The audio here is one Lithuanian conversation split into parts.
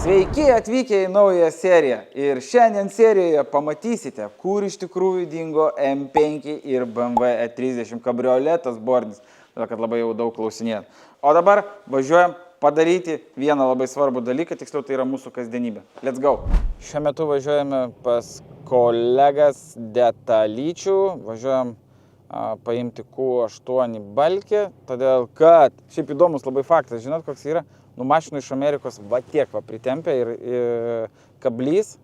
Sveiki atvykę į naują seriją ir šiandien serijoje pamatysite, kur iš tikrųjų dingo M5 ir BMW E30 kabrioletas bordinis, todėl kad labai jau daug klausinėjat. O dabar važiuojam padaryti vieną labai svarbų dalyką, tiksliau tai yra mūsų kasdienybė. Let's go! Šiuo metu važiuojame pas kolegas Detalyčių, važiuojam paimti Q8 balkį, todėl kad, šiaip įdomus labai faktas, žinot koks yra? Mašinų iš Amerikos va tiek va pritempia ir kablys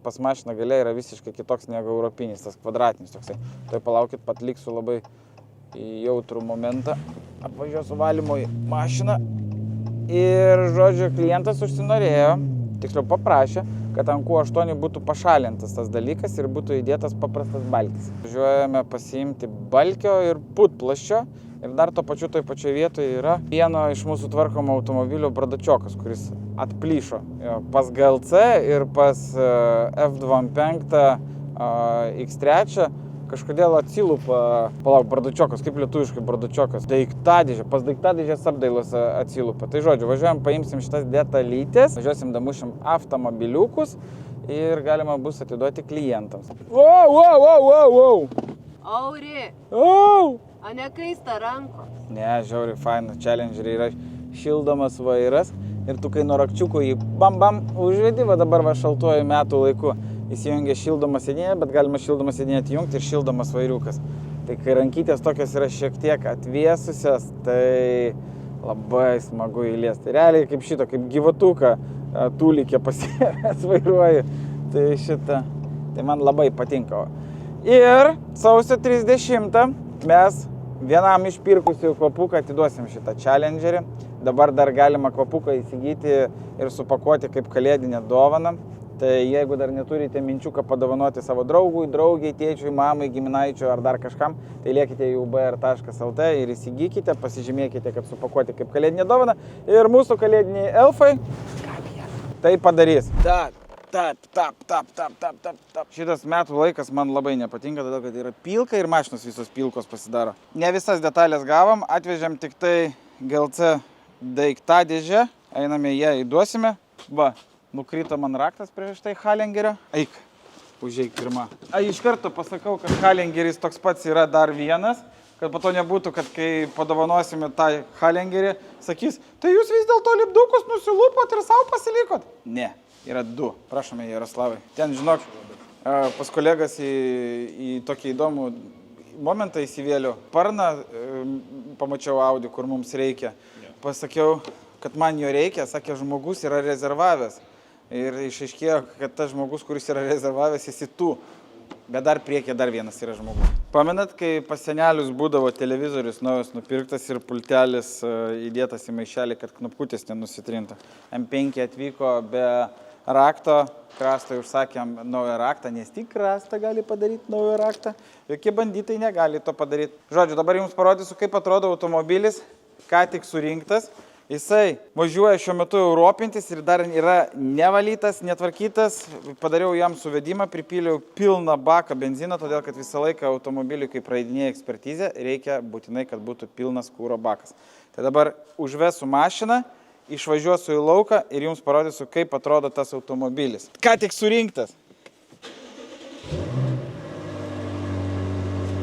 pas mašiną gale yra visiškai kitoks negu europinis, tas kvadratinis toksai. Tai palaukit, patliksiu labai jautrų momentą, apvažiuosiu valymo į mašiną ir, žodžiu, klientas užsinorėjo, tiksliau paprašė, kad ant Q8 būtų pašalintas tas dalykas ir būtų įdėtas paprastas balkis. Važiuojame pasiimti balkio ir putplasčio. Ir dar to pačiu toj pačioje vietoje yra vieno iš mūsų tvarkomo automobilio bradačiokas, kuris atplyšo pas GLC ir pas F25 X3 kažkodėl atsilupa, palauk, bradačiokas, kaip lietuviškai bradačiokas, daiktadėžė, pas daiktadėžės apdailos atsilupa. Tai žodžiu, važiuojam, paimsim šitas detalytės, važiuosim damušim automobiliukus ir galima bus atiduoti klientams. Wow! Auri! Wow! A nekaista rankos? Ne, žiauriai faina, Challenger'ai yra šildomas vairas ir tu kai nuo rakčiukų jį bam užvedi, va dabar va šaltuoju metų laiku įsijungia šildoma sėdynė, bet galima šildomą sėdynę atjungti ir šildomas vairiukas. Tai kai rankytės tokios yra šiek tiek atvėsusios, tai labai smagu įliesti. Realiai kaip šito, kaip gyvatuką tūlikė pasiėmęs vairuoju, tai šitą, tai man labai patinka. Ir sausio 30 mes vienam iš pirkusių kvapuką atiduosim šitą Challengerį. Dabar dar galima kvapuką įsigyti ir supakuoti kaip kalėdinę dovaną. Tai jeigu dar neturite minčių, ką padovanoti savo draugui, draugiai, tėčiui, mamai, giminaičiui ar dar kažkam, tai liekite į ubr.lt ir įsigykite, pasižymėkite, kad supakuoti kaip kalėdinę dovaną. Ir mūsų kalėdiniai elfai tai padarys. Tap. Šitas metų laikas man labai nepatinka, todėl kad yra pilka ir mašinos visos pilkos pasidaro. Ne visas detalės gavom, atvežėm tik tai GLC daiktadėžę, einame ją įduosime. Va, nukrito man raktas prieš tai Challengerio. Eik, užeik pirma. Iš karto pasakau, kad Challengeris toks pats yra dar vienas, kad po to nebūtų, kad kai padovanosime tą Challengerį, sakys, tai jūs vis dėlto lipdukus nusilupot ir savo pasilikot? Ne. Yra du. Prašome, Jaroslavai. Ten, žinok, pas kolegas į tokį įdomų momentą įsivėliau. Parną pamačiau Audi, kur mums reikia. Pasakiau, kad man jo reikia, sakė, žmogus yra rezervavęs. Ir išaiškėjo, kad tas žmogus, kuris yra rezervavęs, esi tu. Bet dar priekė dar vienas yra žmogus. Pamenat, kai pas senelius būdavo televizorius naujas nupirktas ir pultelis įdėtas į maišelį, kad knopkutės nenusitrinta. M5 atvyko be rakto, krastui užsakėm naują raktą, nes tik krastą gali padaryti naują raktą. Jokie banditai negali to padaryti. Žodžiu, dabar jums parodysiu, kaip atrodo automobilis, ką tik surinktas. Jisai važiuoja šiuo metu europintis ir dar yra nevalytas, netvarkytas. Padariau jam suvedimą, pripyliau pilną baką benzino, todėl kad visą laiką automobiliui, kai praeidinėja ekspertizę, reikia būtinai, kad būtų pilnas kuro bakas. Tai dabar užvesiu mašiną, išvažiuosiu į lauką ir jums parodysiu, kaip atrodo tas automobilis. Ką tik surinktas.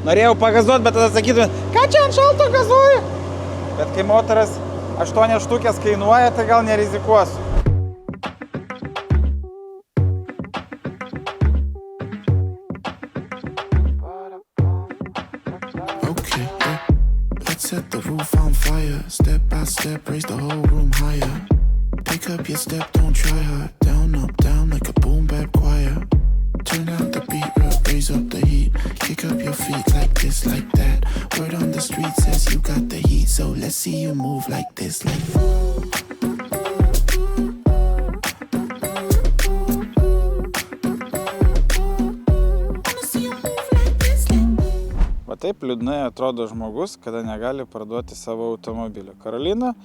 Norėjau pagazuoti, bet tada sakytume, ką čia ant šalto gazuoju? Bet kai motoras 8 štukės kainuoja, tai gal nerizikuosiu. Set the roof on fire, step by step, raise the whole room higher. Pick up your step, don't try hard. Down, up, down, like a boom bap choir. Turn out the beat, raise up the heat. Kick up your feet like this, like that. Word on the street says you got the heat, so let's see you move like this, like that. Taip liūdnai atrodo žmogus, kada negali parduoti savo automobilio. Karolina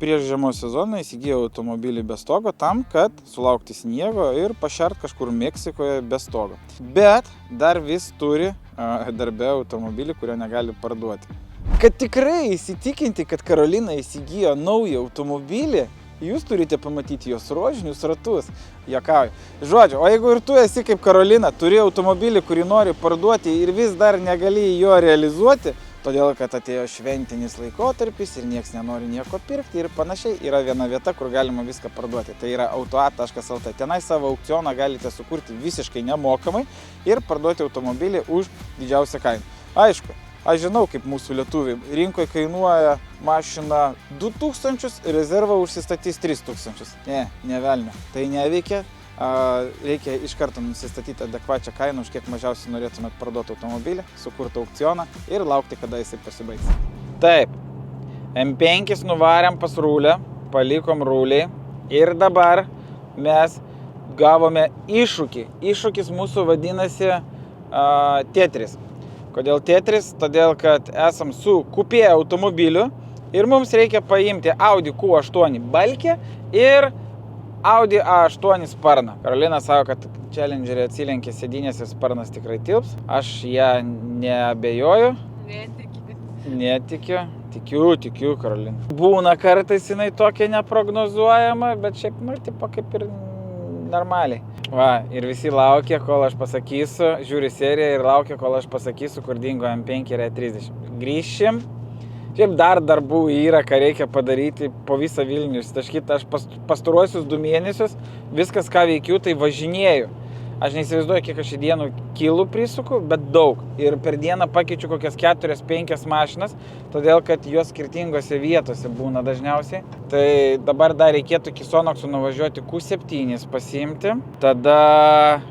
prieš žiemos sezoną įsigijo automobilį be stogo tam, kad sulaukti sniego ir pašert kažkur Meksikoje be stogo. Bet dar vis turi darbe automobilį, kurio negali parduoti. Kad tikrai įsitikinti, kad Karolina įsigijo naują automobilį, Jūs turite pamatyti jos rožinius ratus. Juokauju. Žodžiu, o jeigu ir tu esi kaip Karolina, turi automobilį, kurį nori parduoti ir vis dar negali jo realizuoti, todėl kad atėjo šventinis laikotarpis ir nieks nenori nieko pirkti ir panašiai, yra viena vieta, kur galima viską parduoti. Tai yra auto.lt. Tenai savo aukcioną galite sukurti visiškai nemokamai ir parduoti automobilį už didžiausią kainą. Aišku, aš žinau, kaip mūsų lietuviai. Rinkoje kainuoja mašina 2000, rezervą užsistatys 3000. Ne velnio. Tai neveikia. Reikia iš karto nusistatyti adekvačią kainą, už kiek mažiausiai norėtumėt parduoti automobilį, sukurti aukcioną ir laukti, kada jisai pasibaigs. Taip, M5 nuvarėm pas rūlę, palikom rūliai ir dabar mes gavome iššūkį. Iššūkis mūsų vadinasi Tetris. Kodėl Tetris? Todėl, kad esam su kupė automobiliu ir mums reikia paimti Audi Q8 balkę ir Audi A8 sparną. Karolina sako, kad Challengerį atsilenkė sėdynės ir sparnas tikrai tilps. Aš ją neabejoju. Netikiu. Tikiu, Karolina. Būna kartais jinai tokia neprognozuojama, bet šiaip, tipo kaip ir normaliai. Va, ir visi laukia, kol aš pasakysiu, žiūri seriją ir laukia, kol aš pasakysiu, kur dingo M5 ir E30. Grįšim. Šiaip dar darbų yra, ką reikia padaryti po visą Vilnių ištaškyti. Aš pastaruosius 2 mėnesius viskas, ką veikiu, tai važinėju. Aš neįsivaizduoju, kiek aš į dienų kilų prisuku, bet daug. Ir per dieną pakeičiu kokias 4-5 mašinas, todėl kad jos skirtingose vietose būna dažniausiai. Tai dabar dar reikėtų iki Sonoksų nuvažiuoti Q7 pasiimti. Tada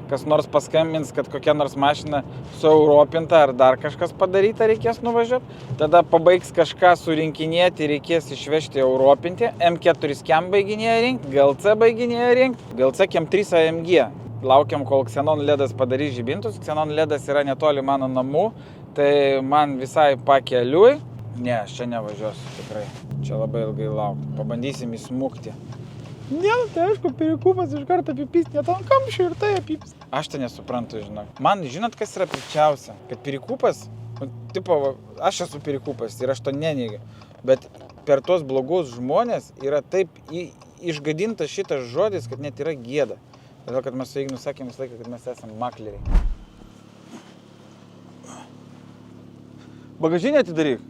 kas nors paskambins, kad kokia nors mašina sueuropinta ar dar kažkas padaryta reikės nuvažiuoti. Tada pabaigs kažką surinkinėti, reikės išvežti europinti. M4 Cam baiginėja rinkti, GLC baiginėja rinkti, GLC Cam 3 AMG. Laukiam, kol Xenon LEDas padarys žibintus. Xenon LEDas yra netoli mano namų, tai man visai pakeliui. Ne, aš čia nevažiuosiu tikrai. Čia labai ilgai laukti. Pabandysim įsmukti. Ne, tai aišku, perikūpas iš karto apipys, net ant kamščių ir tai apipys. Aš tai nesuprantu, žinok. Man, žinot, kas yra pikčiausia? Kad perikūpas, aš esu perikūpas ir aš to neneigiu. Bet per tuos blogus žmonės yra taip išgadintas šitas žodis, kad net yra gėda. Todėl, kad mes su Ignu sakėm visą laiką, kad mes esame makleriai. Bagažinę atidaryk.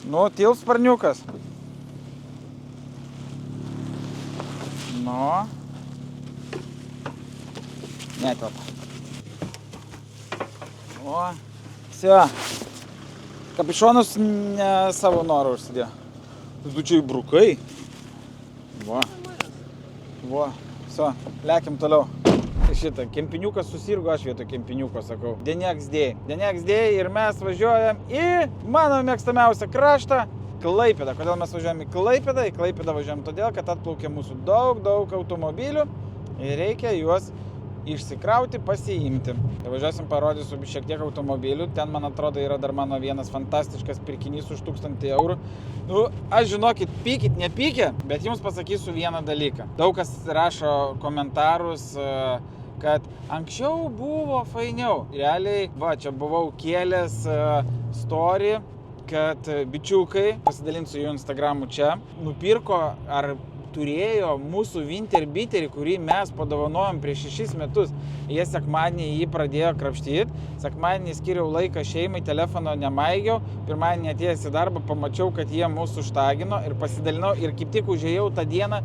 Nu, tilps sparniukas. Nu. Netelpa. O, все. Kapišonus ne savo norą užsidėjo. Tu čia įbrukai. Va. Va, so, lekiam toliau. Šitą, kempiniukas susirgo, aš vietoj kempiniuko sakau. Deniaksdėjai ir mes važiuojam į mano mėgstamiausią kraštą Klaipėdą. Kodėl mes važiuojam į Klaipėdą? Į Klaipėdą važiuojam todėl, kad atplaukė mūsų daug automobilių ir reikia juos išsikrauti, pasiimti. Tai važiuosim, parodysiu šiek tiek automobilių. Ten, man atrodo, yra dar mano vienas fantastiškas pirkinys už 1000 eurų. Nu, aš žinokit, pykit, nepykė, bet jums pasakysiu vieną dalyką. Daug kas rašo komentarus, kad anksčiau buvo fainiau. Realiai, va, čia buvau kėlęs story, kad bičiukai, pasidalinsiu jų Instagramų čia, nupirko ar turėjo mūsų Winterbitterį, kurį mes padovanojom prieš 6 metus. Jie sekmadienį jį pradėjo krapštyti. Sekmadienį skiriau laiką šeimai, telefono nemaigiau. Pirmadienį atėjęs į darbą pamačiau, kad jie mūsų štagino ir pasidalinau. Ir kaip tik užėjau tą dieną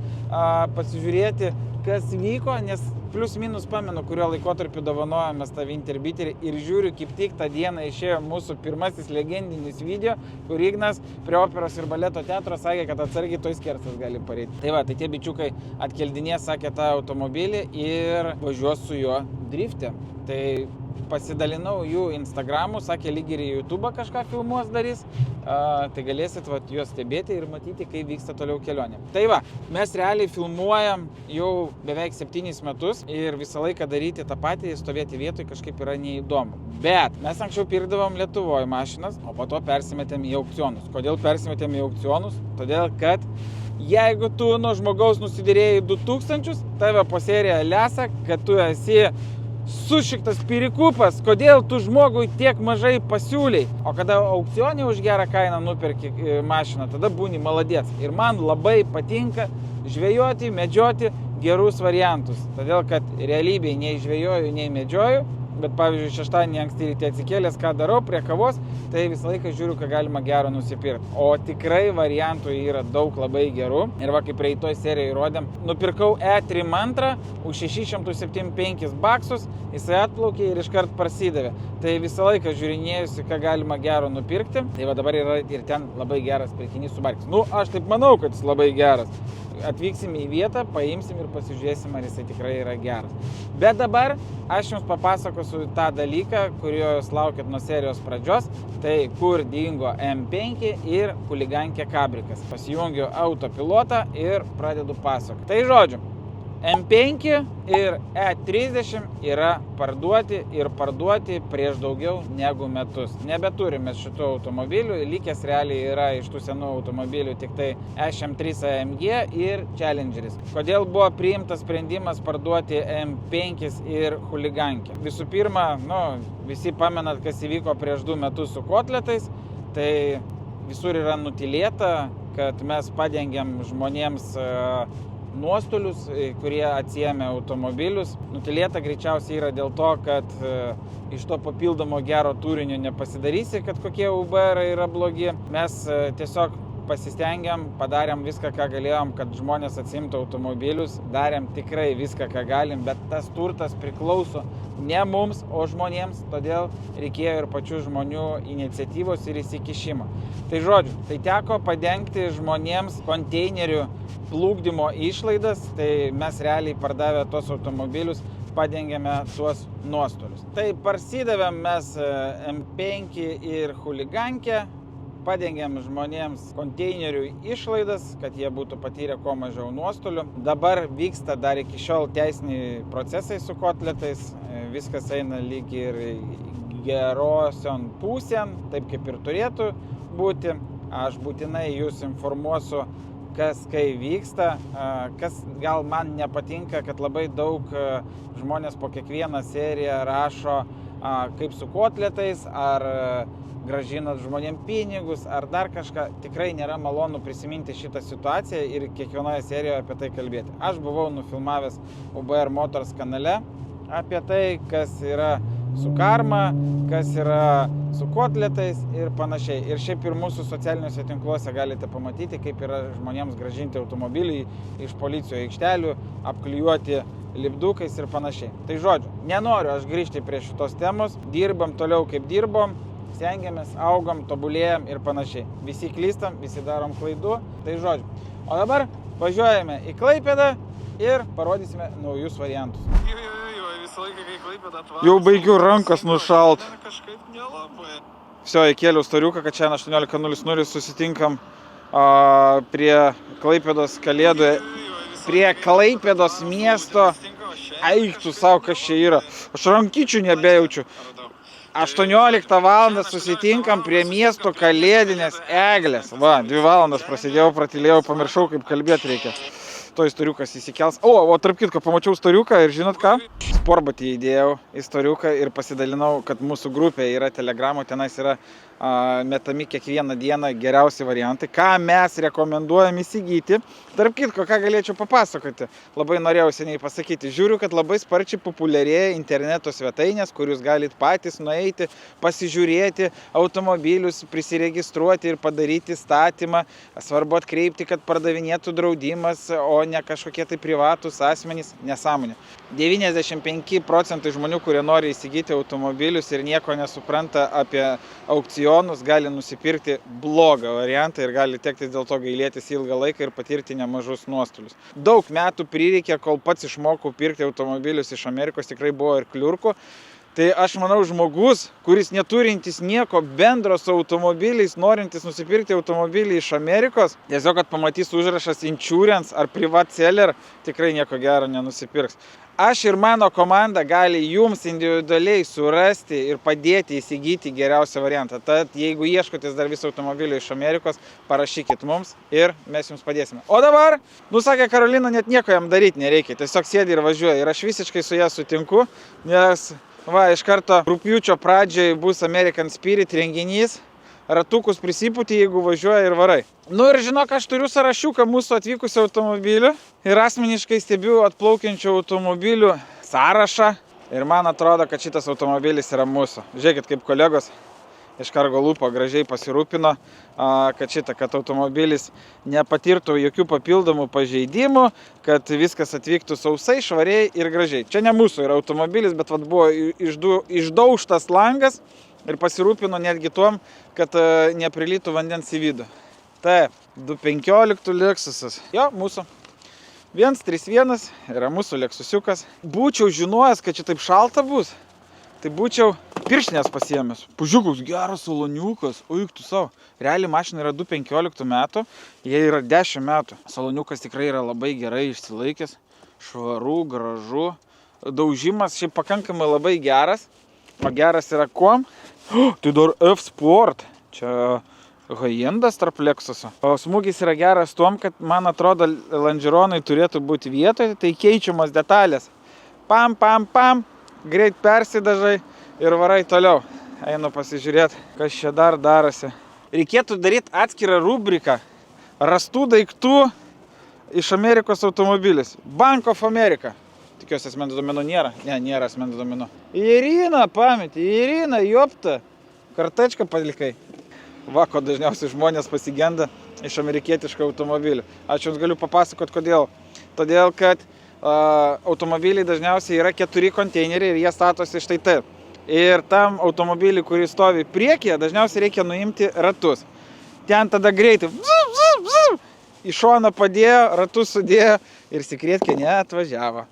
pasižiūrėti, kas vyko, nes plius minus pamenu, kurio laikotarpiu dovanojomės tą Winterbitterį ir žiūriu, kaip tik tą dieną išėjo mūsų pirmasis legendinis video, kur Ignas prie operos ir baleto teatro sakė, kad atsargiai toj skersas gali pareiti. Tai va, tai tie bičiukai atkeldinės, sakė, tą automobilį ir važiuos su juo drifte. Tai pasidalinau jų Instagramų, sakė, lyg ir į YouTube kažką filmuos darys, tai galėsit juos stebėti ir matyti, kaip vyksta toliau kelionė. Tai va, mes realiai filmuojam jau beveik 7 metus ir visą laiką daryti tą patį, stovėti vietoj kažkaip yra neįdomu. Bet mes anksčiau pirkdavom Lietuvoje mašinas, o po to persimetėm į aukcionus. Kodėl persimetėm į aukcionus? Todėl, kad jeigu tu nuo žmogaus nusidėrėjai 2000, tave po seriją lesa, kad tu esi sušiktas pirikupas, kodėl tu žmogui tiek mažai pasiūliai. O kada aukcionė už gerą kainą nuperki mašiną, tada būni maladės. Ir man labai patinka žvejoti, medžioti gerus variantus. Todėl, kad realybėje nei žvejoju, nei medžioju. Bet pavyzdžiui, šeštadienį anksti ryte atsikėlęs, ką darau prie kavos, tai visą laiką žiūriu, ką galima gero nusipirkti. O tikrai variantų yra daug labai gerų. Ir va, kaip praeitoj serijoje rodėm, nupirkau E3 Mantra už 675 baksus, jisai atplaukė ir iškart prasidavė. Tai visą laiką žiūrinėjusi, ką galima gero nupirkti. Tai va dabar yra ir ten labai geras pirkinys su barkis. Nu, aš taip manau, kad jis labai geras. Atvyksim į vietą, paimsim ir pasižiūrėsim, ar jisai tikrai yra geras. Bet dabar aš jums papasakosiu tą dalyką, kurio jūs laukėt nuo serijos pradžios. Tai kur dingo M5 ir Chuligankė kabrikas. Pasijungiu autopilotą ir pradedu pasakoti. Tai žodžiu, M5 ir E30 yra parduoti prieš daugiau negu metus. Nebeturime šitų automobilių, likęs realiai yra iš tų senų automobilių tik tai SM3 AMG ir Challengeris. Kodėl buvo priimtas sprendimas parduoti M5 ir Chuligankę? Visų pirma, visi pamenat, kas įvyko prieš 2 metus su kotletais, tai visur yra nutylėta, kad mes padengiam žmonėms nuostolius, kurie atsiėmė automobilius. Nutylėta greičiausiai yra dėl to, kad iš to papildomo gero turinio nepasidarysi, kad kokie UBR yra blogi. Mes tiesiog pasistengiam, padarėm viską, ką galėjom, kad žmonės atsiimtų automobilius. Darėm tikrai viską, ką galim, bet tas turtas priklauso ne mums, o žmonėms, todėl reikėjo ir pačių žmonių iniciatyvos ir įsikišimo. Tai žodžiu, tai teko padengti žmonėms konteinerių plukdymo išlaidas, tai mes realiai pardavę tos automobilius padengėme tuos nuostolius. Tai parsidavėm mes M5 ir Chuligankę, padengėm žmonėms konteinerių išlaidas, kad jie būtų patyrę kuo mažiau nuostolių. Dabar vyksta dar iki šiol teisiniai procesai su kotletais, viskas eina lyg ir gerosion pusėn, taip kaip ir turėtų būti. Aš būtinai jūs informuosiu, kas kai vyksta, kas gal man nepatinka, kad labai daug žmonės po kiekvieną seriją rašo, kaip su kotletais, ar grąžinat žmonėm pinigus, ar dar kažką. Tikrai nėra malonu prisiminti šitą situaciją ir kiekvienoje serijoje apie tai kalbėti. Aš buvau nufilmavęs UBR Motors kanale apie tai, kas yra su karma, kas yra su kotletais ir panašiai. Ir šiaip ir mūsų socialiniuose tinkluose galite pamatyti, kaip yra žmonėms grąžinti automobilį iš policijos aikštelių, apklijuoti lipdukais ir panašiai. Tai žodžiu, nenoriu aš grįžti prie šitos temos, dirbam toliau kaip dirbom, stengiamės, augam, tobulėjam ir panašiai. Visi klystam, visi darom klaidų, tai žodžiu. O dabar važiuojame į Klaipėdą ir parodysime naujus variantus. Jau baigiu rankas nušalt. Vsio, įkėliau storiuką, kad čia 18:00 susitinkam prie Klaipėdos Kalėdų, prie Klaipėdos miesto. Eik tu savo, kas čia yra. Aš rankyčių nebejaučiu. 18 valandą susitinkam prie miesto kalėdinės eglės. Va, 2 valandas prasidėjau, pratylėjau, pamiršau, kaip kalbėti reikia. To istoriukas įsikels. O tarp kitko, pamačiau istoriuką ir žinot ką? Sportbatį įdėjau į istoriuką ir pasidalinau, kad mūsų grupė yra Telegramo, tenais yra metami kiekvieną dieną geriausi variantai, ką mes rekomenduojam įsigyti. Tarp kitko, ką galėčiau papasakoti, labai norėjau seniai pasakyti. Žiūriu, kad labai sparčiai populiarėja interneto svetainės, kur jūs galite patys nueiti, pasižiūrėti automobilius, prisiregistruoti ir padaryti statymą. Svarbu atkreipti, kad pardavinėtų draudimas, o ne kažkokie tai privatūs asmenys. Nesąmonė. 95% žmonių, kurie nori įsigyti automobilius ir nieko nesupranta apie aukcionus, gali nusipirkti blogą variantą ir gali tekti dėl to gailėtis ilgą laiką ir patirti nemažus nuostolius. Daug metų prireikė, kol pats išmokau pirkti automobilius iš Amerikos, tikrai buvo ir kliurkų. Tai aš manau, žmogus, kuris neturintis nieko bendro su automobiliais, norintis nusipirkti automobilį iš Amerikos, tiesiog, kad pamatys užrašas insurance ar privat seller, tikrai nieko gero nenusipirks. Aš ir mano komanda gali jums individualiai surasti ir padėti įsigyti geriausią variantą. Tad jeigu ieškotės dar viso automobilio iš Amerikos, parašykit mums ir mes jums padėsime. O dabar, sakė Karolina, net nieko jam daryti nereikia, tiesiog sėdi ir važiuoja. Ir aš visiškai su ją sutinku, nes iš karto rugpjūčio pradžiai bus American Spirit renginys, ratukus prisipūti, jeigu važiuoja ir varai. Ir žinok, aš turiu sąrašiuką mūsų atvykusių automobilių ir asmeniškai stebiu atplaukiančių automobilių sąrašą ir man atrodo, kad šitas automobilis yra mūsų. Žiūrėkit, kaip kolegos iš Cargo Loopo gražiai pasirūpino, kad automobilis nepatirtų jokių papildomų pažeidimų, kad viskas atvyktų sausai, švariai ir gražiai. Čia ne mūsų yra automobilis, bet buvo išdaužtas langas ir pasirūpino netgi tuom, kad neprilytų vandens į vidų. Taip, 215 Lexusas. Jo, mūsų. 131 yra mūsų Lexusiukas. Būčiau žinojęs, kad čia taip šalta bus, tai būčiau pirštinės pasiėmęs. Pažiūrėk, geras saloniukas, oik tu savo. Realiai mašina yra 215 metų, jie yra 10 metų. Saloniukas tikrai yra labai gerai išsilaikęs, švaru, gražu. Daužimas šiaip pakankamai labai geras. O geras yra kuom? Tai dar F-Sport. Čia high-endas tarp Lexuso. O smūgis yra geras tuom, kad man atrodo lonžeronai turėtų būti vietoje, tai keičiamos detalės. Pam, pam, pam, greit persidažai ir varai toliau. Einu pasižiūrėti, kas čia dar darosi. Reikėtų daryti atskirą rubriką rastų daiktų iš Amerikos automobilis. Bank of America. Tikiuosi, asmens duomenų nėra. Ne, nėra asmens duomenų. Irina, pametė, Irina, jopta. Kartačką palikai. Va, ko dažniausiai žmonės pasigenda iš amerikietiško automobilių. Aš jums galiu papasakoti, kodėl. Todėl, kad automobiliai dažniausiai yra 4 konteineriai ir jie statosi štai taip. Ir tam automobilį, kuris stovi priekyje, dažniausiai reikia nuimti ratus. Ten tada greitai į šoną padėjo, ratus sudėjo ir Sikrietkė neatvažiavo.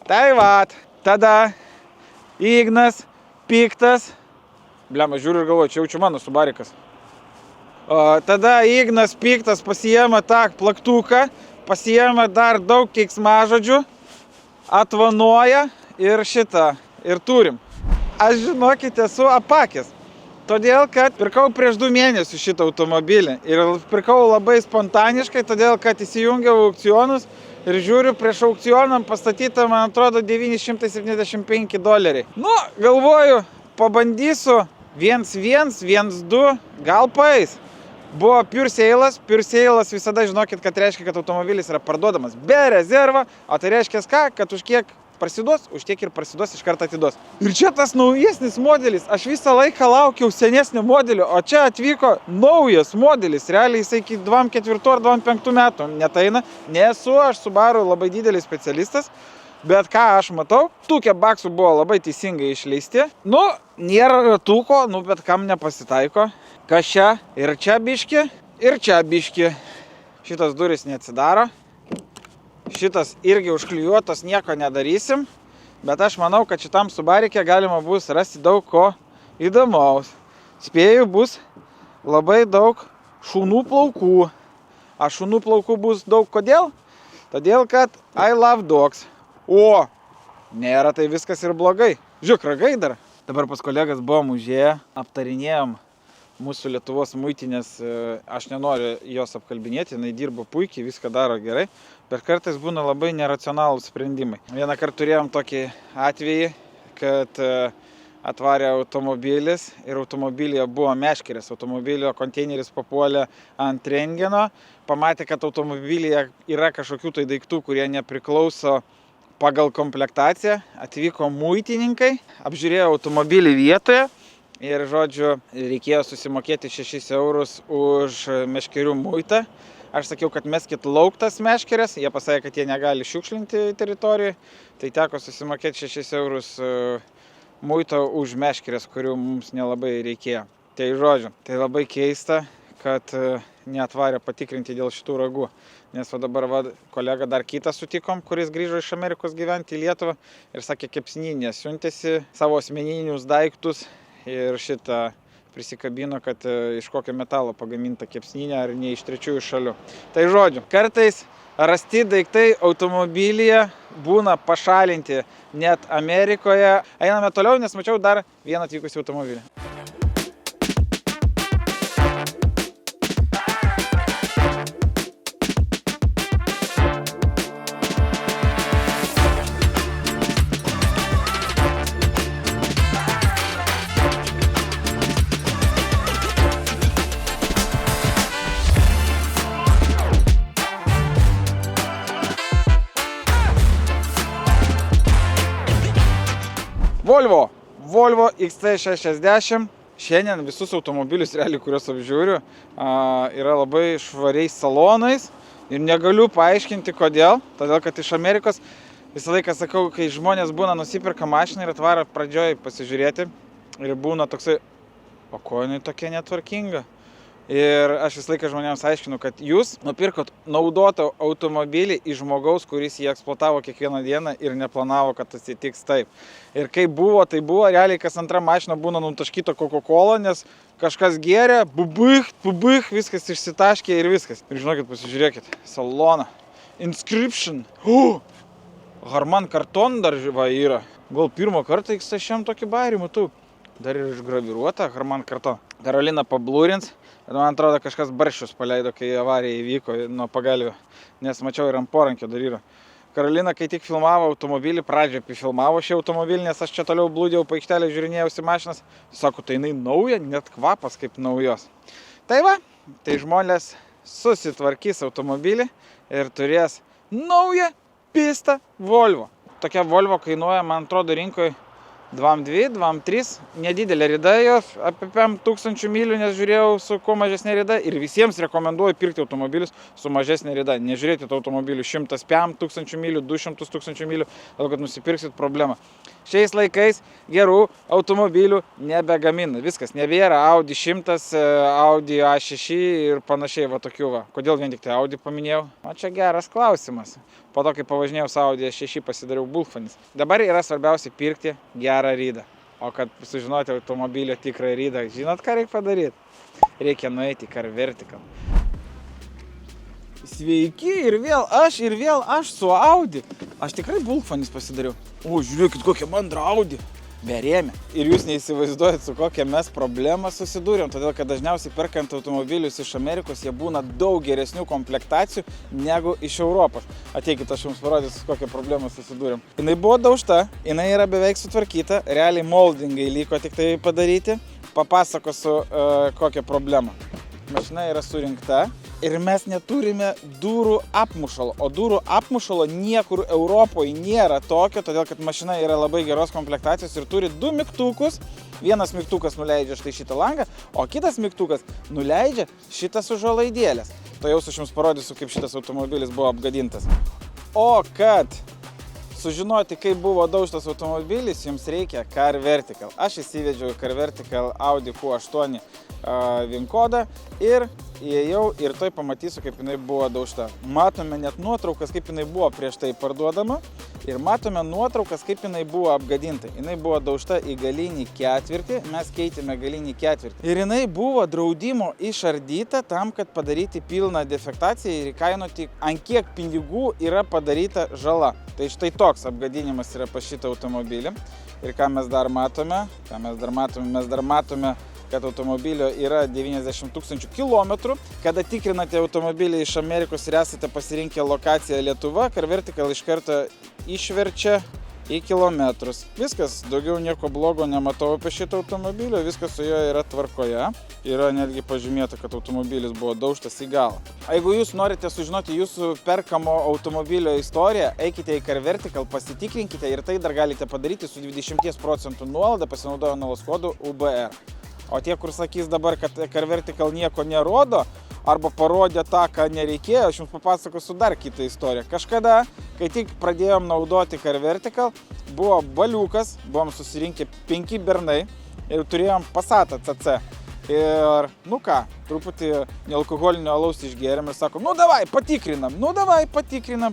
Tai vat, tada Ignas, piktas, blema, žiūriu ir galvoju, čia jaučiu mano Subarikas. Tada Ignas piktas pasiėmė tą plaktuką, pasiėmė dar daug keiksmažodžių, atvanoja ir šitą, ir turim. Aš žinokit, esu apakęs, todėl kad pirkau prieš 2 mėnesius šitą automobilį ir pirkau labai spontaniškai, todėl kad įsijungiau aukcionus ir žiūriu prieš aukcionam pastatytą, man atrodo, $975. Galvoju, pabandysiu 1.1, 1.2, gal paeis. Buvo pure sales visada žinokit, kad reiškia, kad automobilis yra parduodamas be rezervo, o tai reiškia ką, kad už kiek prasiduos, už tiek ir prasiduos, iš karto atiduos. Ir čia tas naujesnis modelis, aš visą laiką laukiau senesnio modelio, o čia atvyko naujas modelis, realiai jisai iki 24 ar 25 metų netaina. Nesu aš Subaru labai didelis specialistas, bet ką aš matau, tūkė baksų buvo labai teisingai išleisti. Nėra ratuko, bet kam nepasitaiko. Kas čia? Ir čia biški, ir čia biški. Šitas duris neatsidaro. Šitas irgi užklijuotas, nieko nedarysim. Bet aš manau, kad šitam Subarikė galima bus rasti daug ko įdomaus. Spėju, bus labai daug šunų plaukų. A šunų plaukų bus daug kodėl? Todėl, kad I love dogs. O, nėra tai viskas ir blogai. Žiūrėk, ragai dar. Dabar pas kolegas buvom užėję, aptarinėjom mūsų Lietuvos muitinės, aš nenoriu jos apkalbinėti, jinai dirba puikiai, viską daro gerai, bet kartais būna labai neracionalūs sprendimai. Vieną kartą turėjom tokį atvejį, kad atvarė automobilis ir automobilyje buvo meškerės. Automobilio konteineris papuolė ant rentgeno, pamatė, kad automobilyje yra kažkokių tai daiktų, kurie nepriklauso pagal komplektaciją. Atvyko muitininkai, apžiūrėjo automobilį vietoje. Ir, žodžiu, reikėjo susimokėti 6 eurus už meškerių muitą. Aš sakiau, kad meskit lauk tas meškerės. Jie pasakė, kad jie negali šiukšlinti teritorijoje. Tai teko susimokėti 6 eurus muito už meškerės, kurių mums nelabai reikėjo. Tai, žodžiu, tai labai keista, kad neatvarė patikrinti dėl šitų ragų. Nes dabar kolega dar kitą sutikom, kuris grįžo iš Amerikos gyventi į Lietuvą ir sakė, kepsninė siuntėsi savo asmeninius daiktus ir šitą prisikabino, kad iš kokio metalo pagaminta kepsninė ar ne iš trečiųjų šalių. Tai žodžiu, kartais rasti daiktai automobilyje būna pašalinti net Amerikoje. Einame toliau, nes mačiau dar vieną atvykusį automobilį. Volvo XC60. Šiandien visus automobilius, realiai, kuriuos apžiūriu, yra labai švariais salonais ir negaliu paaiškinti kodėl. Todėl, kad iš Amerikos visą laiką sakau, kai žmonės būna nusipirka mašiną ir atvaro pradžioj pasižiūrėti ir būna toksai, o ko jinai tokia netvarkinga? Ir aš visą laiką žmonėms aiškinu, kad jūs nupirkot naudotą automobilį iš žmogaus, kuris jį eksploatavo kiekvieną dieną ir neplanavo, kad atsitiks taip. Ir kai buvo, tai buvo, realiai kas antra mašina būna nutaškyta Coca-Cola, nes kažkas gėrė, bubych, viskas išsitaškė ir viskas. Ir žinokit, pasižiūrėkit, saloną, inscription, Harman Kardon dar va yra. Gal pirmą kartą XC tokį bairį matau. Dar ir išgraviruota Harman Kardon. Karolina pablūrins. Man atrodo, kažkas barščius paleido, kai avarija įvyko nuo pagalvio, nes mačiau ir ant porankio dar yra. Karolina, kai tik filmavo automobilį, pradžioje apifilmavo šį automobilį, nes aš čia toliau blūdėjau po aikštelę, žiūrinėjausi mašinas. Sako, tai jinai nauja, net kvapas kaip naujos. Tai va, tai žmonės susitvarkys automobilį ir turės naują pistą Volvo. Tokia Volvo kainuoja, man atrodo, rinkoje 2.2, 2.3, nedidelė rida jos, apie 1000 mylių, nes žiūrėjau su kuo mažesnė rida ir visiems rekomenduoju pirkti automobilius su mažesnė rida. Nežiūrėti automobilių 100 1000 mylių, 200 000 mylių, dėl kad nusipirksit problemą. Šiais laikais gerų automobilių nebegamina. Viskas, nebėra Audi 100, Audi A6 ir panašiai va tokių va. Kodėl vien tik tai Audi paminėjau? O čia geras klausimas. Po to, kai pavažinėjau su Audi A6, pasidariau bulfanis. Dabar yra svarbiausia pirkti gerą rydą. O kad sužinoti automobilio tikrą rydą, žinot, ką reikia padaryti? Reikia nueiti į Car Vertical. Sveiki, ir vėl aš su Audi. Aš tikrai bulfanis pasidariau. O, žiūrėkit, kokia mandra Audi. Berėmė. Ir jūs neįsivaizduojat, su kokia mes problemą susidūrėm, todėl kad dažniausiai perkant automobilius iš Amerikos, jie būna daug geresnių komplektacijų negu iš Europos. Ateikit, aš jums parodysiu, su kokia problema susidūrėm. Jinai buvo daužta, jinai yra beveik sutvarkyta, realiai moldingai liko tik tai padaryti. Papasakosiu, kokią problemą. Mašina yra surinkta ir mes neturime durų apmušalo, o durų apmušalo niekur Europoje nėra tokio, todėl kad mašina yra labai geros komplektacijos ir turi 2 mygtukus. Vienas mygtukas nuleidžia štai šitą langą, o kitas mygtukas nuleidžia šitas užuolaidėlės. Tai jau aš jums parodysiu, kaip šitas automobilis buvo apgadintas. O kad sužinoti, kaip buvo daužtas automobilis, jums reikia Car Vertical. Aš įsivedžiau Car Vertical Audi Q8 VIN kodą ir įėjau ir tai pamatysiu, kaip jinai buvo daužta. Matome net nuotraukas, kaip jinai buvo prieš tai parduodama ir matome nuotraukas, kaip jinai buvo apgadinta. Jinai buvo daužta į galinį ketvirtį, mes keitėme galinį ketvirtį. Ir jinai buvo draudimo išardyta tam, kad padaryti pilną defektaciją ir įkainoti, ant kiek pinigų yra padaryta žala. Tai štai toks apgadinimas yra pas šitą automobilį. Ir ką mes dar matome? Mes dar matome, kad automobilio yra 90 000 kilometrų. Kada tikrinate automobilį iš Amerikos ir esate pasirinkę lokaciją Lietuva, Car Vertical iš karto išverčia į kilometrus. Viskas, daugiau nieko blogo nematau apie šitą automobilį, viskas su juo yra tvarkoje. Yra netgi pažymėta, kad automobilis buvo daužtas į galą. Jeigu jūs norite sužinoti jūsų perkamo automobilio istoriją, eikite į Car Vertical, pasitikrinkite ir tai dar galite padaryti su 20% nuolaida pasinaudoję nuolaidos kodu UBR. O tie, kur sakys dabar, kad Car Vertical nieko nerodo, arba parodė tą, ką nereikėjo, aš jums papasakosiu dar kitą istoriją. Kažkada, kai tik pradėjom naudoti Car Vertical, buvo baliukas, buvom susirinkę 5 bernai ir turėjom Passatą CC. Ir, nu ką, truputį nealkoholinio alaus išgėrėm ir sako, nu davai, patikrinam,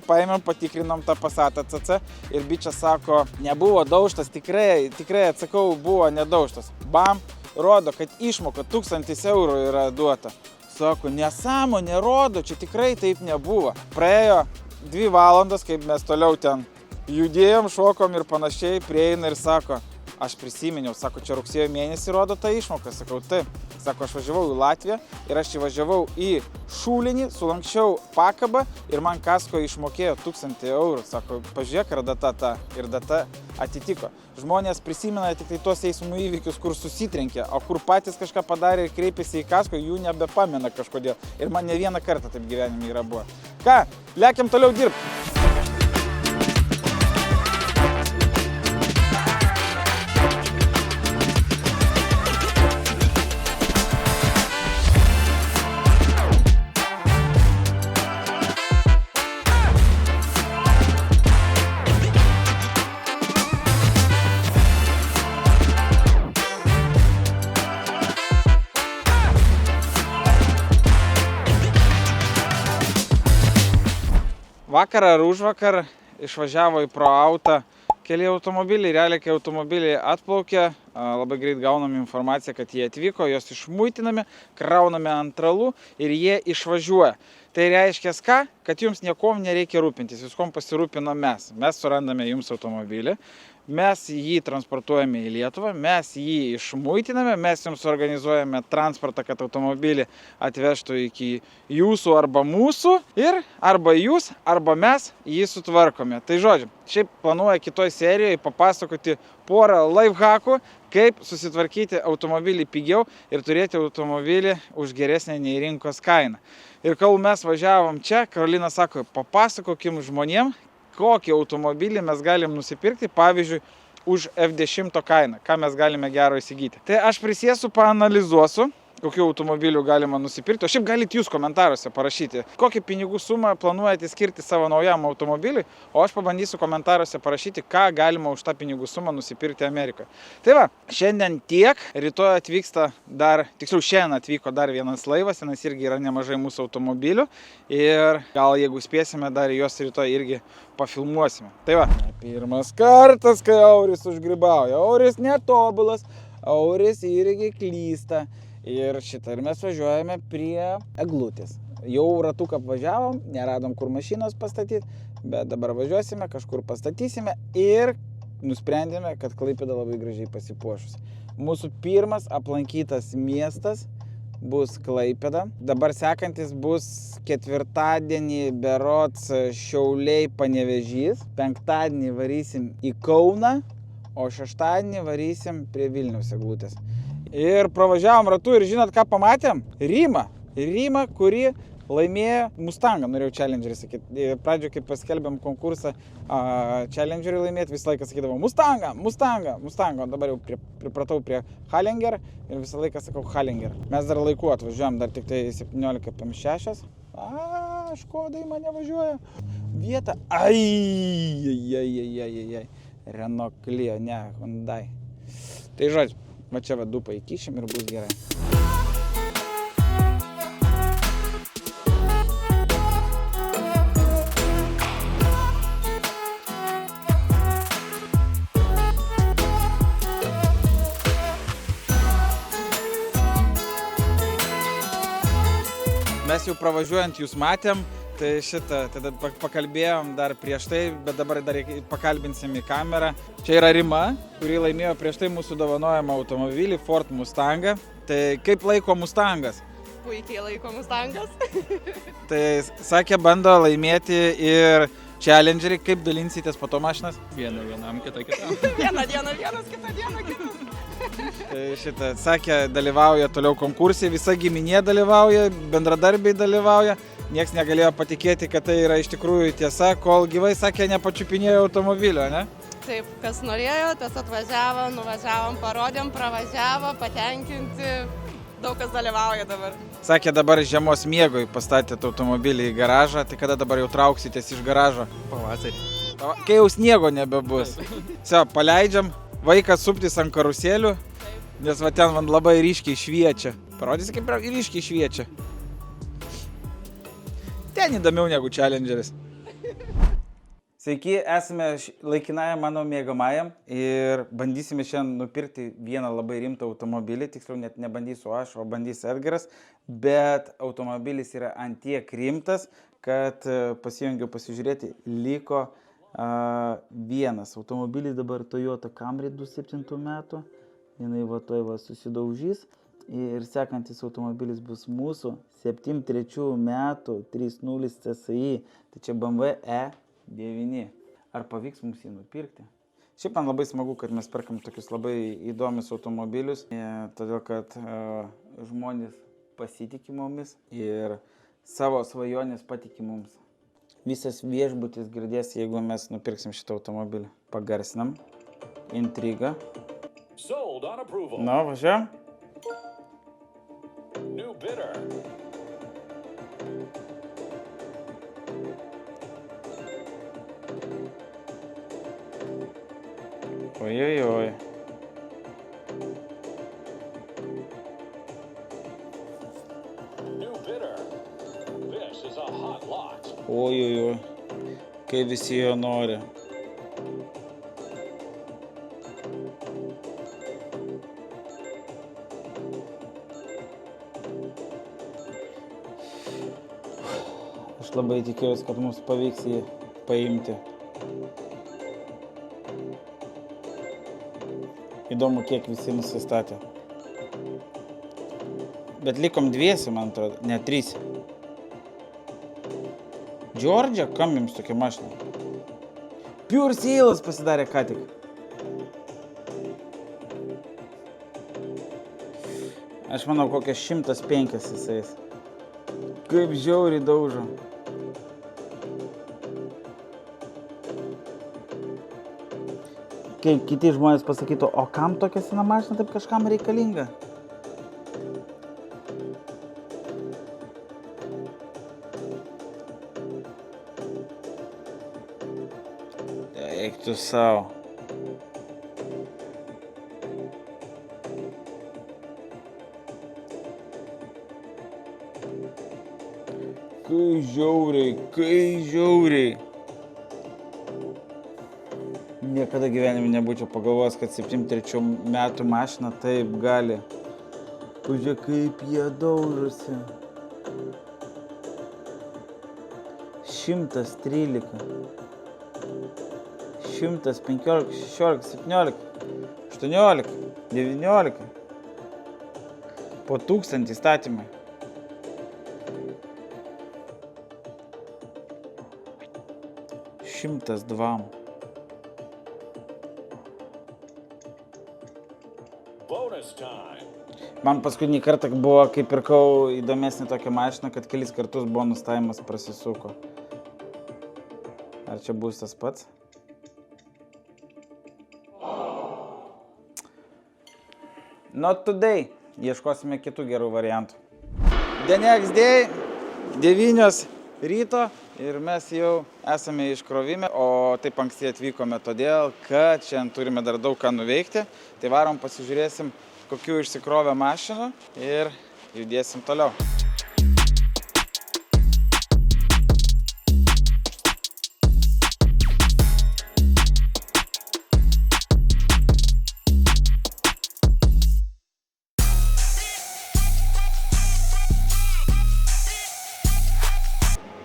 paėmėm, patikrinam tą Passatą CC ir bičias sako, nebuvo daužtas, tikrai atsakau, buvo nedaužtas. Bam, rodo, kad išmoka 1000 eurų yra duota. Sako, nesąmonė rodo, čia tikrai taip nebuvo. Praėjo 2 valandas, kaip mes toliau ten judėjom, šokom ir panašiai, prieina ir sako, aš prisiminiau, sako, čia rugsėjo mėnesį rodo tą išmoką. Sakau, taip. Sako, aš važiavau į Latviją ir aš įvažiavau į Šulinį, sulankščiau pakabą ir man kasko išmokėjo 1000 eurų. Sako, pažiūrėk, ar data ta. Ir data atitiko. Žmonės prisimena tik tai tuos eismų įvykius, kur susitrenkė, o kur patys kažką padarė ir kreipėsi į kasko, jų nebepamena kažkodėl. Ir man ne vieną kartą taip gyvenime yra buvo. Ką, lekiam toliau dirbti. Vakar ar užvakar išvažiavo į ProAuto keli automobiliai, realiai kai automobiliai atplaukė, labai greit gauname informaciją, kad jie atvyko, jos išmuitiname, krauname ant tralų ir jie išvažiuoja. Tai reiškia ką? Kad jums niekom nereikia rūpintis, viskom pasirūpinam mes. Mes surandame jums automobilį, mes jį transportuojame į Lietuvą, mes jį išmuitiname, mes jums organizuojame transportą, kad automobilį atvežtų iki jūsų arba mūsų ir arba jūs, arba mes jį sutvarkome. Tai žodžiu, šiaip planuoju kitoj serijoje papasakoti porą lifehackų, kaip susitvarkyti automobilį pigiau ir turėti automobilį už geresnę nei rinkos kainą. Ir kol mes važiavom čia, Karolina sako, papasakokim žmonėm, kokį automobilį mes galim nusipirkti, pavyzdžiui, už F10 kainą, ką mes galime gero įsigyti. Tai aš prisėsiu, paanalizuosiu, kokių automobilių galima nusipirkti. O šiaip galite jūs komentaruose parašyti, kokią pinigų sumą planuojate skirti savo naujam automobiliui, o aš pabandysiu komentaruose parašyti, ką galima už tą pinigų sumą nusipirkti Amerikoje. Tai va, šiandien tiek, rytoj atvyksta dar, tiksliau šiandien atvyko dar vienas laivas, nes irgi yra nemažai mūsų automobilių ir gal jeigu spėsime, dar juos rytoj irgi pafilmuosime. Tai va, pirmas kartas, kai Auris užgrybauja. Auris netobulas, Auris irgi klysta. Ir šitą ir mes važiuojame prie eglutės. Jau ratuką apvažiavom, neradom kur mašinos pastatyti, bet dabar važiuosime, kažkur pastatysime ir nusprendėme, kad Klaipėda labai gražiai pasipuošus. Mūsų pirmas aplankytas miestas bus Klaipėda. Dabar sekantis bus ketvirtadienį berods Šiauliai Panevėžys. Penktadienį varysim į Kauną, o šeštadienį varysim prie Vilniaus eglutės. Ir pravažiavom ratu ir žinot, ką pamatėm? Rymą, kuri laimėjo Mustangą, norėjau Challengerį sakyti. Pradžioje, kai paskelbėm konkursą Challengerį laimėti, visą laiką sakydavau Mustangą. O dabar jau pripratau prie Hallinger ir visą laiką sakau Hallinger. Mes dar laiku atvažiuojam, dar tik tai 17:06. Škoda į mane važiuoja. Vieta. Renault Clio, ne, Hyundai. Tai žodžiu. Va čia va dupą įkišim ir bus gerai. Mes jau pravažiuojant jūs matėm, tai šitą, tada pakalbėjom dar prieš tai, bet dabar dar pakalbinsim į kamerą. Čia yra Rima, kuri laimėjo prieš tai mūsų dovanojamą automobilį Ford Mustangą. Tai kaip laiko Mustangas? Puikiai laiko Mustangas. Tai sakė, bando laimėti ir Challengerį. Kaip dalinsitės po to mašinas? Vienam, kita kitam. Vieną dieną vienas, kitą dieną kitas. Tai šitą, sakė, dalyvauja toliau konkursai, visa giminė dalyvauja, bendradarbiai dalyvauja. Niekas negalėjo patikėti, kad tai yra iš tikrųjų tiesa, kol gyvai, sakė, nepačiupinėjo automobilio, ne? Taip, kas norėjo, tas atvažiavo, nuvažiavom, parodėm, pravažiavo, patenkinti. Daug kas dalyvauja dabar. Sakė, dabar žiemos miegoj pastatėt automobilį į garažą, tai kada dabar jau trauksitės iš garažo? Pavasarį. Kai jau sniego nebebus. Paleidžiam, vaikas suptis ant karusėlių, Nes va ten man labai ryškiai šviečia. Parodysi, kaip ryškiai šviečia. Ten įdomiau negu Challengeris. Sveiki, esame laikinajam mano mėgamajam ir bandysime šiandien nupirkti vieną labai rimtą automobilį. Tiksliau, net nebandysiu aš, o bandys Edgaras. Bet automobilis yra antiek rimtas, kad pasijungiau pasižiūrėti, liko vienas. Automobilis dabar Toyota Camry 27 metų. Jinai va susidaužys. Ir sekantis automobilis bus mūsų 73 metų 3.0 CSI. Tai čia BMW E9. Ar pavyks mums jį nupirkti? Šiaip man labai smagu, kad mes perkam tokius labai įdomius automobilius, todėl kad žmonės pasitikė mumis ir savo svajonės patikė mums. Visas viešbutis girdės, jeigu mes nupirksim šitą automobilį. Pagarsinam. Intriga. Na, važiuojam. New bidder. Oi. New bidder. This is a hot lot. Oi. Kai visi jo nori. Aš labai tikėjausi, kad mums pavyks jį paimti. Įdomu, kiek visi nusistatė. Bet likom dviesi, man atrodo, ne 3. Džordžia, kam jums tokia mašina? Pure Sales pasidarė ką tik. Aš manau, kokias 105 jisais. Kaip žiauriai daužo. Kaip kiti žmonės pasakytų, o kam tokia sena mašina taip kažkam reikalinga? Eik tu savo. Kai žiauriai. Niekada gyvenime nebūčiau pagalvojęs, kad 73 metų mašina taip gali. Pažiūrėk, kaip jie daužosi. 113, 115, 16, 17, 18, 19. Po 1000 statymai. Šimtas 2. Man paskutinį kartą buvo, kai pirkau įdomesnį tokią mašiną, kad kelis kartus bonustavimas prasisuko. Ar čia bus tas pats? Not today. Ieškosime kitų gerų variantų. The next day, 9 ryto ir mes jau esame iškrovime, o taip anksti atvykome todėl, kad šiandien turime dar daug ką nuveikti. Tai varom pasižiūrėsim, kokių išsikrovė mašinų ir judėsim toliau.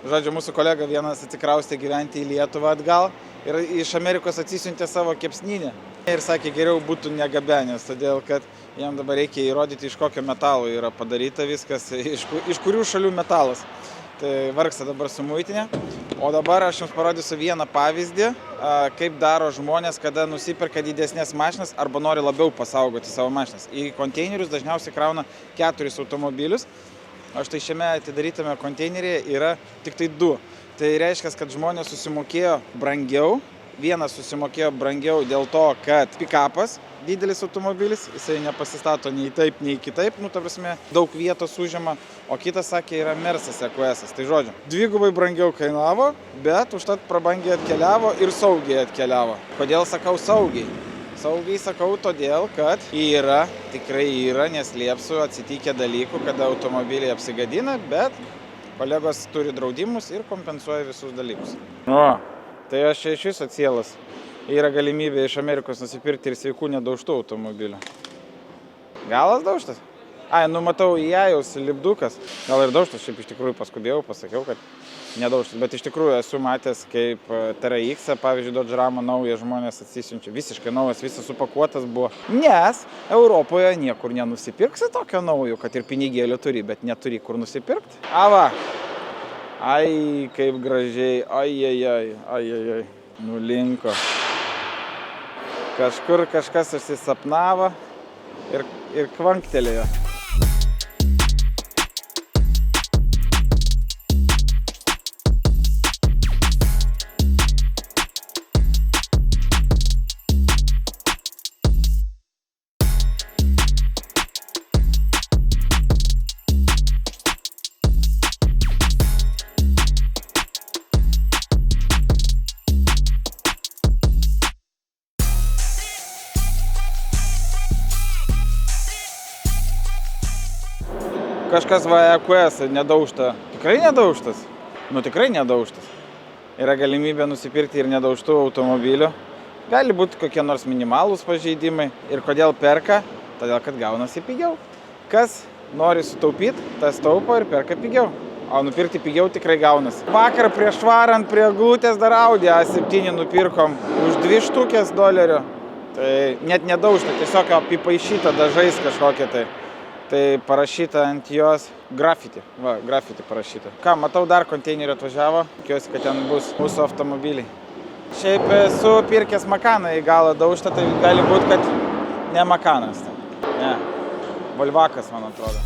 Žodžiu, mūsų kolega vienas atsikraustė gyventi į Lietuvą atgal ir iš Amerikos atsisiuntė savo kepsninę. Ir sakė, geriau būtų negabenęs, todėl kad jam dabar reikia įrodyti, iš kokio metalo yra padaryta viskas, iš kurių šalių metalas. Tai vargsta dabar su muitinė. O dabar aš jums parodysiu vieną pavyzdį, kaip daro žmonės, kada nusiperka didesnės mašinas arba nori labiau pasaugoti savo mašinas. Į konteinerius dažniausiai krauna 4 automobilius. O štai šiame atidarytame konteineryje yra tik tai 2. Tai reiškia, kad žmonės susimokėjo brangiau. Vienas susimokėjo brangiau dėl to, kad pikapas, didelis automobilis, jisai nepasistato nei taip, nei kitaip, ta prasme, daug vietos užima, o kitas, sakė, yra Mersas EQS. Tai žodžiu, dvigubai brangiau kainavo, bet užtat prabangiai atkeliavo ir saugiai atkeliavo. Kodėl sakau saugiai? Saugiai sakau todėl, kad yra, tikrai yra, neslėpsiu, atsitikę dalykų, kada automobiliai apsigadina, bet kolegos turi draudimus ir kompensuoja visus dalykus. O, tai aš čia iš viso atsielas. Yra galimybė iš Amerikos nusipirkti ir sveikų nedaužtų automobilių. Galas daužtas? Ai, matau, įėjaus lipdukas. Gal ir daužtas, šiaip iš tikrųjų paskubėjau, pasakiau, kad nedaužtas. Bet iš tikrųjų esu matęs, kaip TRX, pavyzdžiui, Dodge Ramo naują žmonės atsisiunčia. Visiškai naujas, visas supakuotas buvo. Nes Europoje niekur nenusipirksi tokio naujo, kad ir pinigėlių turi, bet neturi kur nusipirkti. Ava. Ai, kaip gražiai. Ai. Nulinko. Kažkur kažkas užsisapnavo ir kvanktelėjo. Kažkas EQS nedaužta. Tikrai nedaužtas? Tikrai nedaužtas. Yra galimybė nusipirkti ir nedaužtų automobilių. Gali būti kokie nors minimalūs pažeidimai. Ir kodėl perka? Todėl, kad gaunasi pigiau. Kas nori sutaupyti, tas taupo ir perka pigiau. O nupirkti pigiau tikrai gaunasi. Vakar prieš varant prie glutės dar Audi A7 nupirkom už $2. Tai net nedaužta, tiesiog apipaišyta dažais kažkokia tai. Tai parašyta ant jos grafiti. Va, grafiti parašyta. Ką, matau, dar konteinerį atvažiavo. Tikiuosi, kad ten bus mūsų automobiliai. Šiaip esu pirkęs Makaną į galą daužtą, tai gali būti, kad ne Makanas. Ne, Volvakas, man atrodo.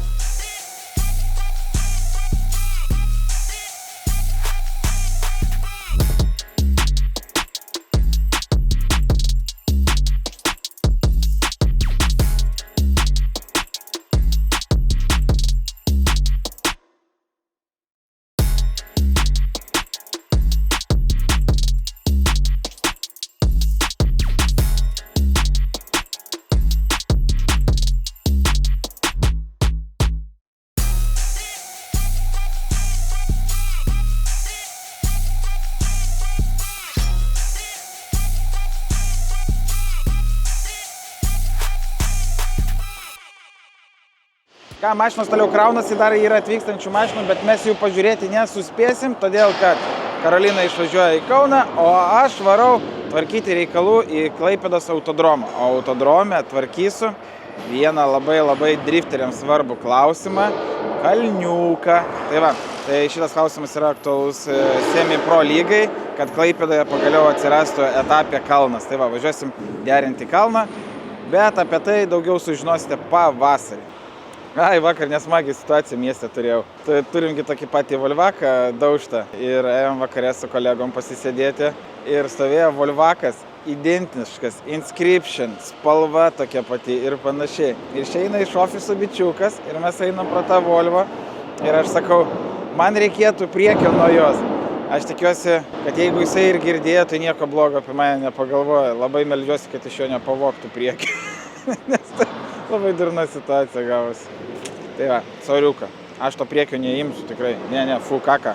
Ką, mašinos toliau kraunasi, dar yra atvykstančių mašinų, bet mes jų pažiūrėti nesuspėsim, todėl kad Karolina išvažiuoja į Kauną, o aš varau tvarkyti reikalų į Klaipėdos autodromą. O autodrome tvarkysiu vieną labai drifteriams svarbų klausimą – kalniuką. Tai šitas klausimas yra aktualus semi-pro lygai, kad Klaipėdoje pagaliau atsirastų etapė kalnas. Tai važiuosim derinti kalną, bet apie tai daugiau sužinosite pavasarį. Ai, vakar nesmagiai situaciją mieste turėjau. Turimgi tokį patį Volvaką daužtą ir ėjom vakarė su kolegom pasisėdėti ir stovėjo Volvakas identiškas, inscription, spalva tokia pati ir panašiai. Ir išeina iš ofiso bičiukas ir mes einam pro tą Volvo ir aš sakau, man reikėtų priekio nuo jos. Aš tikiuosi, kad jeigu jisai ir girdėjo, tai nieko blogo apie mane nepagalvoja. Labai meldžiuosi, kad iš jo nepavogtų priekį. Nes tai labai durna situacija gavosi. Tai va, soriuka. Aš to priekio neimsiu tikrai. Ne, fu kaka.